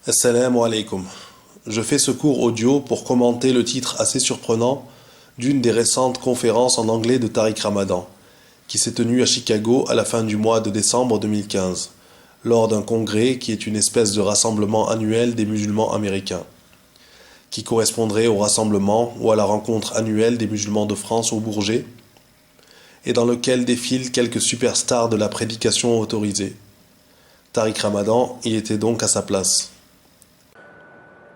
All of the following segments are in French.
Assalamu alaikum. Je fais ce cours audio pour commenter le titre assez surprenant d'une des récentes conférences en anglais de Tariq Ramadan, qui s'est tenue à Chicago à la fin du mois de décembre 2015, lors d'un congrès qui est une espèce de rassemblement annuel des musulmans américains, qui correspondrait au rassemblement ou à la rencontre annuelle des musulmans de France au Bourget, et dans lequel défilent quelques superstars de la prédication autorisée. Tariq Ramadan y était donc à sa place.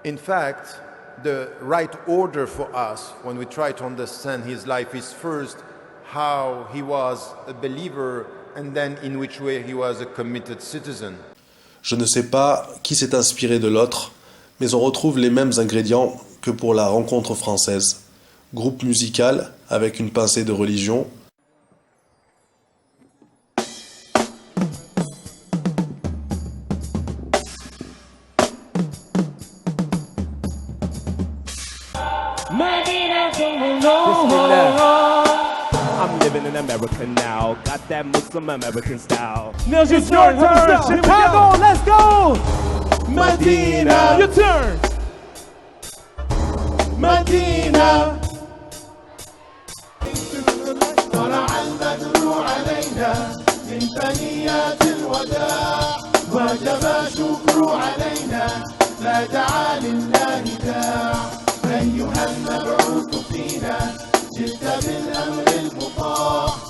In fact, the right order for us when we try to understand his life is first how he was a believer and then in which way he was a committed citizen. Je ne sais pas qui s'est inspiré de l'autre, mais on retrouve les mêmes ingrédients que pour la rencontre française. Groupe musical avec une pincée de religion, I'm living in America now. Got that Muslim American style. Nils, it's your turn. Chicago, let's go. Medina. Your turn. Medina. طلع البدر علينا من ثنيات الوداع وجب الشكر علينا ما دعا لله داع أيها المبعوث فينا جئت بالأمر المطاع.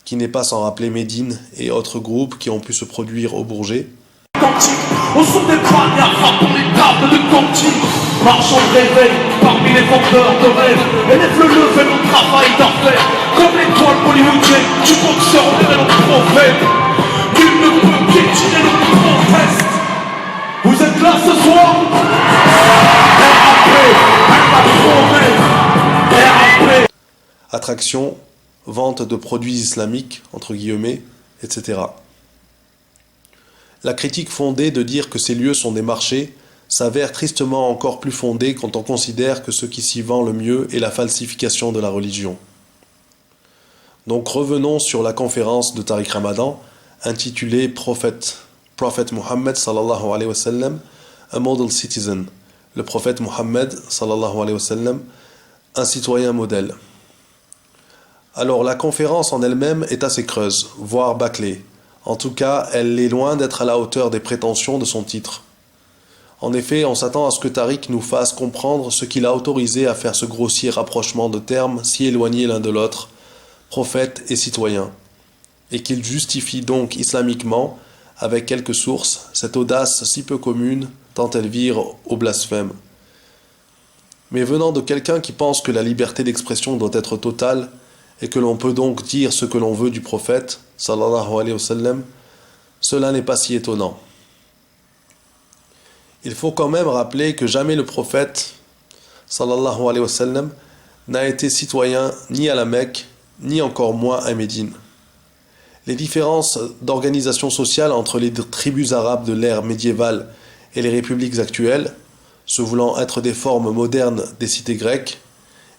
qui n'est pas sans rappeler Médine et autres groupes qui ont pu se produire au Bourget. Au son des poignards frappant les tables de cantine, marchons de réveil parmi les vendeurs de rêves. Élève-le, fais mon travail d'enfer. Comme l'étoile bollywoodienne, tu comptes servir notre prophète. Nul ne peut piétiner notre prophète. Vous êtes là ce soir? RAP. Attraction, vente de produits islamiques, entre guillemets, etc. La critique fondée de dire que ces lieux sont des marchés s'avère tristement encore plus fondée quand on considère que ce qui s'y vend le mieux est la falsification de la religion. Donc revenons sur la conférence de Tariq Ramadan intitulée Prophet Muhammad sallallahu alayhi wa sallam, a model citizen, le prophète Muhammad sallallahu alayhi wa sallam, un citoyen modèle. Alors la conférence en elle-même est assez creuse, voire bâclée. En tout cas, elle est loin d'être à la hauteur des prétentions de son titre. En effet, on s'attend à ce que Tariq nous fasse comprendre ce qui l'a autorisé à faire ce grossier rapprochement de termes si éloignés l'un de l'autre, prophète et citoyen, et qu'il justifie donc islamiquement, avec quelques sources, cette audace si peu commune tant elle vire au blasphème. Mais venant de quelqu'un qui pense que la liberté d'expression doit être totale, et que l'on peut donc dire ce que l'on veut du prophète, sallallahu alayhi wa sallam, cela n'est pas si étonnant. Il faut quand même rappeler que jamais le prophète, sallallahu alayhi wa sallam, n'a été citoyen ni à la Mecque, ni encore moins à Médine. Les différences d'organisation sociale entre les tribus arabes de l'ère médiévale et les républiques actuelles, se voulant être des formes modernes des cités grecques,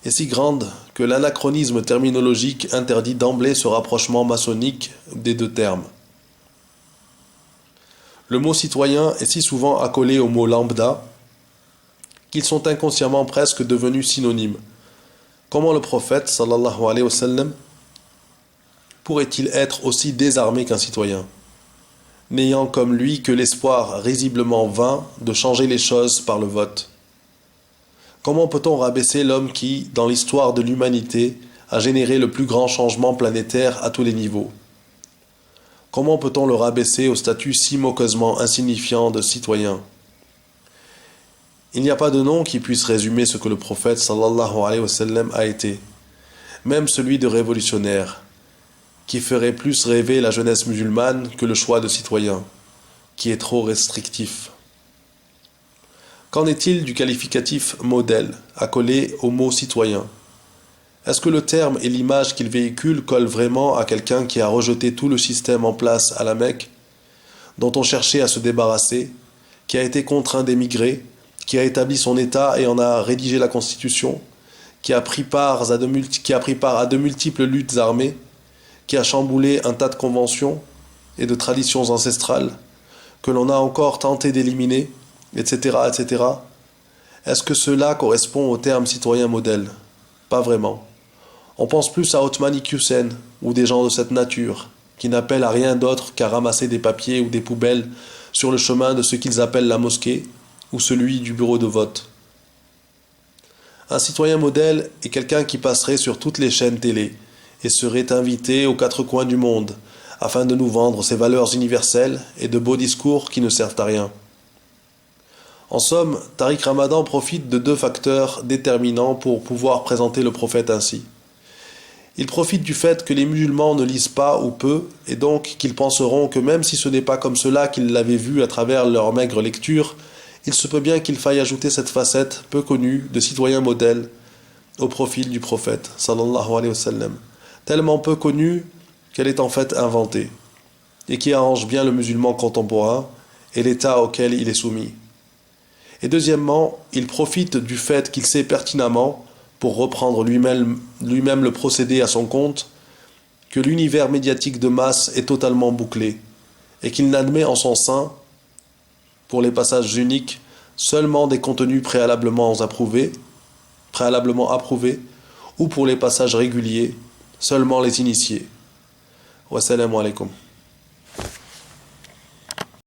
est si grande que l'anachronisme terminologique interdit d'emblée ce rapprochement maçonnique des deux termes. Le mot citoyen est si souvent accolé au mot lambda qu'ils sont inconsciemment presque devenus synonymes. Comment le prophète, sallallahu alayhi wa sallam, pourrait-il être aussi désarmé qu'un citoyen, n'ayant comme lui que l'espoir risiblement vain de changer les choses par le vote? Comment peut-on rabaisser l'homme qui, dans l'histoire de l'humanité, a généré le plus grand changement planétaire à tous les niveaux? Comment peut-on le rabaisser au statut si moqueusement insignifiant de citoyen? Il n'y a pas de nom qui puisse résumer ce que le prophète sallallahu alayhi wa sallam a été, même celui de révolutionnaire, qui ferait plus rêver la jeunesse musulmane que le choix de citoyen, qui est trop restrictif. Qu'en est-il du qualificatif modèle accolé au mot citoyen? Est-ce que le terme et l'image qu'il véhicule collent vraiment à quelqu'un qui a rejeté tout le système en place à la Mecque, dont on cherchait à se débarrasser, qui a été contraint d'émigrer, qui a établi son État et en a rédigé la Constitution, qui a pris part à de multiples luttes armées, qui a chamboulé un tas de conventions et de traditions ancestrales, que l'on a encore tenté d'éliminer, etc., etc. Est-ce que cela correspond au terme citoyen modèle? Pas vraiment. On pense plus à Othman Hussein ou des gens de cette nature, qui n'appellent à rien d'autre qu'à ramasser des papiers ou des poubelles sur le chemin de ce qu'ils appellent la mosquée ou celui du bureau de vote. Un citoyen modèle est quelqu'un qui passerait sur toutes les chaînes télé et serait invité aux quatre coins du monde afin de nous vendre ses valeurs universelles et de beaux discours qui ne servent à rien. En somme, Tariq Ramadan profite de deux facteurs déterminants pour pouvoir présenter le prophète ainsi. Il profite du fait que les musulmans ne lisent pas ou peu, et donc qu'ils penseront que même si ce n'est pas comme cela qu'ils l'avaient vu à travers leur maigre lecture, il se peut bien qu'il faille ajouter cette facette peu connue de citoyen modèle au profil du prophète, sallallahu alayhi wa sallam, tellement peu connue qu'elle est en fait inventée, et qui arrange bien le musulman contemporain et l'état auquel il est soumis. Et deuxièmement, il profite du fait qu'il sait pertinemment, pour reprendre lui-même le procédé à son compte, que l'univers médiatique de masse est totalement bouclé, et qu'il n'admet en son sein, pour les passages uniques, seulement des contenus préalablement approuvés, ou pour les passages réguliers, seulement les initiés. Wassalamu alaikum.